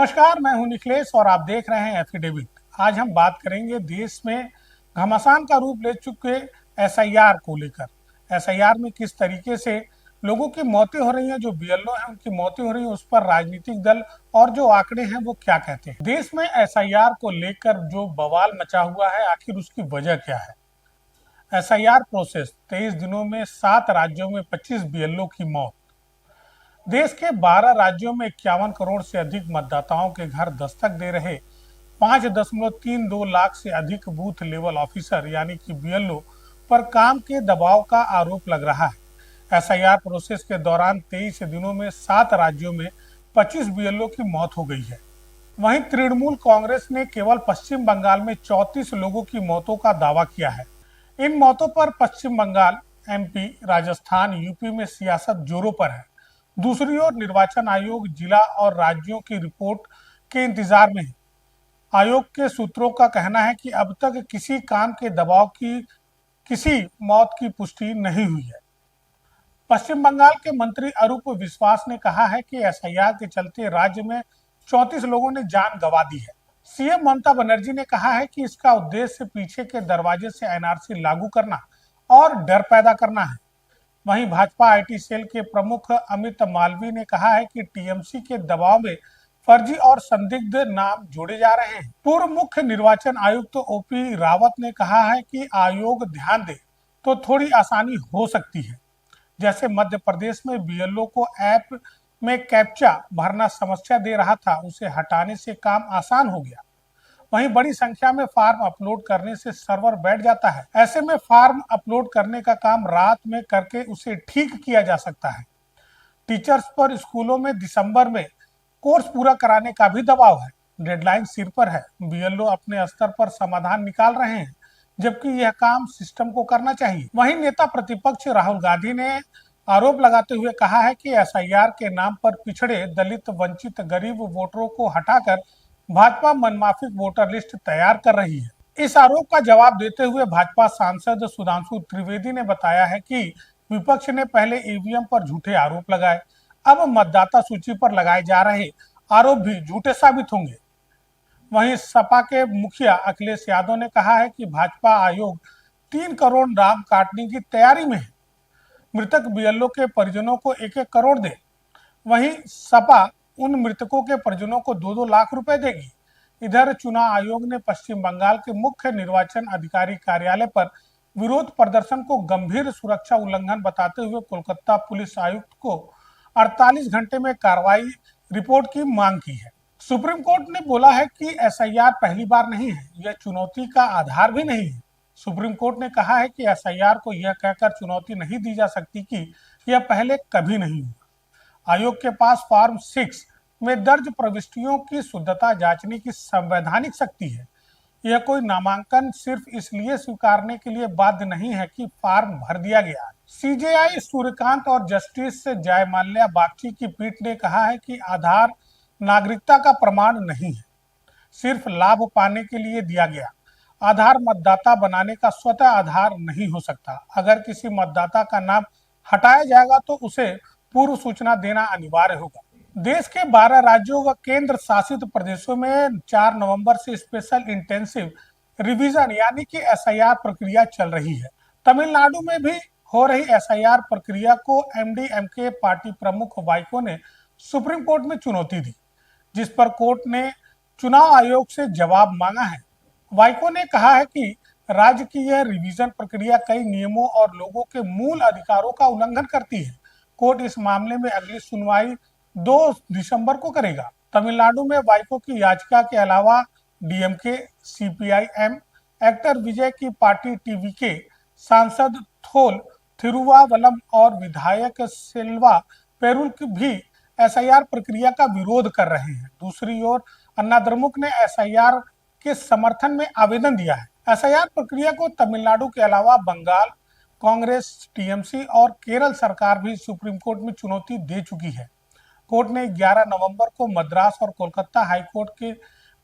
नमस्कार, मैं हूं निखिलेश और आप देख रहे हैं एफिडेविट। आज हम बात करेंगे देश में घमासान का रूप ले चुके एसआईआर को लेकर। एसआईआर में किस तरीके से लोगों की मौतें हो रही हैं, जो बीएलओ हैं उनकी मौतें हो रही हैं, उस पर राजनीतिक दल और जो आंकड़े हैं वो क्या कहते हैं। देश में एसआईआर को लेकर जो बवाल मचा हुआ है, आखिर उसकी वजह क्या है। एसआईआर प्रोसेस 23 दिनों में 7 राज्यों में 25 बीएलओ की मौत। देश के 12 राज्यों में 51 करोड़ से अधिक मतदाताओं के घर दस्तक दे रहे 5.32 लाख से अधिक बूथ लेवल ऑफिसर यानी कि बीएलओ पर काम के दबाव का आरोप लग रहा है। एसआईआर प्रोसेस के दौरान 23 दिनों में 7 राज्यों में 25 बीएलओ की मौत हो गई है। वहीं तृणमूल कांग्रेस ने केवल पश्चिम बंगाल में 34 लोगों की मौतों का दावा किया है। इन मौतों पर पश्चिम बंगाल, एमपी, राजस्थान, यूपी में सियासत जोरों पर है। दूसरी ओर निर्वाचन आयोग जिला और राज्यों की रिपोर्ट के इंतजार में है। आयोग के सूत्रों का कहना है कि अब तक किसी काम के दबाव की किसी मौत की पुष्टि नहीं हुई है। पश्चिम बंगाल के मंत्री अरूप विश्वास ने कहा है कि एसआईआर के चलते राज्य में 34 लोगों ने जान गंवा दी है। सीएम ममता बनर्जी ने कहा है कि इसका उद्देश्य पीछे के दरवाजे से एनआरसी लागू करना और डर पैदा करना है। वहीं भाजपा आईटी सेल के प्रमुख अमित मालवीय ने कहा है कि टीएमसी के दबाव में फर्जी और संदिग्ध नाम जोड़े जा रहे हैं। पूर्व मुख्य निर्वाचन आयुक्त ओपी रावत ने कहा है कि आयोग ध्यान दे तो थोड़ी आसानी हो सकती है। जैसे मध्य प्रदेश में बीएलओ को ऐप में कैप्चा भरना समस्या दे रहा था, उसे हटाने से काम आसान हो गया। वहीं बड़ी संख्या में फार्म अपलोड करने से सर्वर बैठ जाता है। ऐसे में फार्म अपलोड करने का काम रात में करके उसे ठीक किया जा सकता है। टीचर्स पर स्कूलों में दिसंबर में कोर्स पूरा कराने का भी दबाव है। डेडलाइन सिर पर है। बीएलओ अपने स्तर पर समाधान निकाल रहे हैं, जबकि यह काम सिस्टम को करना चाहिए। वहीं नेता प्रतिपक्ष राहुल गांधी ने आरोप लगाते हुए कहा है कि एसआईआर के नाम पर पिछड़े, दलित, वंचित, गरीब वोटरों को हटाकर भाजपा मनमाफिक वोटर लिस्ट तैयार कर रही है। इस आरोप का जवाब देते हुए भाजपा सांसद सुधांशु त्रिवेदी ने बताया है कि विपक्ष ने पहले ईवीएम पर झूठे आरोप लगाए, अब मतदाता सूची पर लगाए जा रहे आरोप भी झूठे साबित होंगे। वहीं सपा के मुखिया अखिलेश यादव ने कहा है कि भाजपा आयोग 3 करोड़ नाम काटने की तैयारी में है। मृतक बीएलओ के परिजनों को 1-1 करोड़ दे। वहीं सपा उन मृतकों के परिजनों को 2-2 लाख रुपए देगी। इधर चुनाव आयोग ने पश्चिम बंगाल के मुख्य निर्वाचन अधिकारी कार्यालय पर विरोध प्रदर्शन को गंभीर सुरक्षा उल्लंघन बताते हुए कोलकाता पुलिस आयुक्त को 48 घंटे में कार्रवाई रिपोर्ट की मांग की है। सुप्रीम कोर्ट ने बोला है कि एसआईआर पहली बार नहीं है, यह चुनौती का आधार भी नहीं है। सुप्रीम कोर्ट ने कहा है कि एसआईआर को यह कहकर चुनौती नहीं दी जा सकती कि यह पहले कभी नहीं हुआ। आयोग के पास फॉर्म 6 में दर्ज प्रविष्टियों की शुद्धता जांचने की संवैधानिक शक्ति है। यह कोई नामांकन सिर्फ इसलिए स्वीकारने के लिए बाध्य नहीं है कि फॉर्म भर दिया गया है। सीजेआई सूर्यकांत और जस्टिस जयमाल्या बागची की पीठ ने कहा है कि आधार नागरिकता का प्रमाण नहीं है, सिर्फ लाभ पाने के लिए दिया गया। आधार मतदाता बनाने का स्वतः आधार नहीं हो सकता। अगर किसी मतदाता का नाम हटाया जाएगा तो उसे पूर्व सूचना देना अनिवार्य होगा। देश के 12 राज्यों व केंद्र शासित प्रदेशों में 4 नवंबर से स्पेशल इंटेंसिव रिवीजन यानी कि एसआईआर प्रक्रिया चल रही है। तमिलनाडु में भी हो रही एसआईआर प्रक्रिया को एमडीएमके पार्टी प्रमुख वाइको ने सुप्रीम कोर्ट में चुनौती दी, जिस पर कोर्ट ने चुनाव आयोग से जवाब मांगा है। वाइको ने कहा है कि राज्य की यह रिवीजन प्रक्रिया कई नियमों और लोगों के मूल अधिकारों का उल्लंघन करती है। कोर्ट इस मामले में अगली सुनवाई 2 दिसंबर को करेगा। तमिलनाडु में वाइको की याचिका के अलावा डीएमके, सीपीआईएम, एक्टर विजय की पार्टी टीवीके, सांसद थोल थिरुवावलम और विधायक सेल्वा पेरुल भी एसआईआर प्रक्रिया का विरोध कर रहे हैं। दूसरी ओर अन्ना द्रमुक ने एसआईआर के समर्थन में आवेदन दिया है। एसआईआर प्रक्रिया को तमिलनाडु के अलावा बंगाल, कांग्रेस, टीएमसी और केरल सरकार भी सुप्रीम कोर्ट में चुनौती दे चुकी है। कोर्ट ने 11 नवंबर को मद्रास और कोलकाता हाईकोर्ट के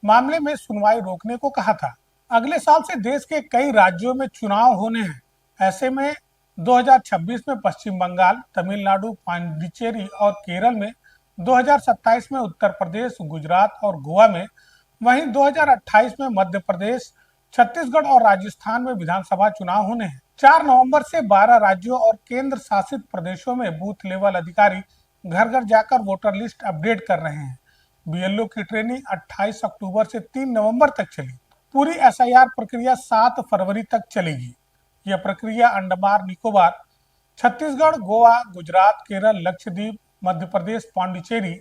मामले में सुनवाई रोकने को कहा था। अगले साल से देश के कई राज्यों में चुनाव होने हैं। ऐसे में 2026 में पश्चिम बंगाल, तमिलनाडु, पांडिचेरी और केरल में 2027 में उत्तर प्रदेश, गुजरात और गोवा में, वहीं 2028 में मध्य प्रदेश, छत्तीसगढ़ और राजस्थान में विधानसभा चुनाव होने हैं। 4 नवंबर से 12 राज्यों और केंद्र शासित प्रदेशों में बूथ लेवल अधिकारी घर घर जाकर वोटर लिस्ट अपडेट कर रहे हैं। बीएलओ की ट्रेनिंग 28 अक्टूबर से 3 नवंबर तक चली। पूरी एसआईआर प्रक्रिया 7 फरवरी तक चलेगी। यह प्रक्रिया अंडमान निकोबार, छत्तीसगढ़, गोवा, गुजरात, केरल, लक्षद्वीप, मध्य प्रदेश, पांडिचेरी,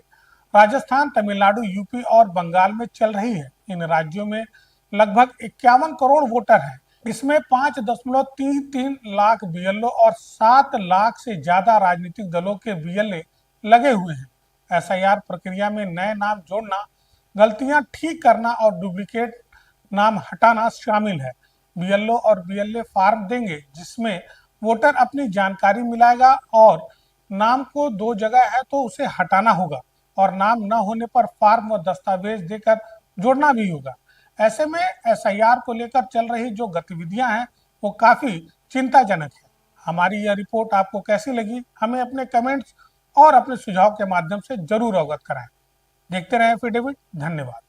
राजस्थान, तमिलनाडु, यूपी और बंगाल में चल रही है। इन राज्यों में लगभग 51 करोड़ वोटर हैं। इसमें 5.33 लाख बीएलओ और 7 लाख से ज्यादा राजनीतिक दलों के बीएलए लगे हुए हैं। एसआईआर प्रक्रिया में नए नाम जोड़ना, गलतियां ठीक करना और डुप्लीकेट नाम हटाना शामिल है। बीएलओ और बीएलए फॉर्म देंगे जिसमें वोटर अपनी जानकारी मिलाएगा और नाम को 2 जगह है तो उसे हटाना होगा और नाम न होने पर फॉर्म व दस्तावेज देकर जोड़ना भी होगा। ऐसे में एसआईआर को लेकर चल रही जो गतिविधियां हैं वो काफी चिंताजनक है। हमारी यह रिपोर्ट आपको कैसी लगी, हमें अपने कमेंट्स और अपने सुझाव के माध्यम से जरूर अवगत कराएं। देखते रहें एफिडेविट। धन्यवाद।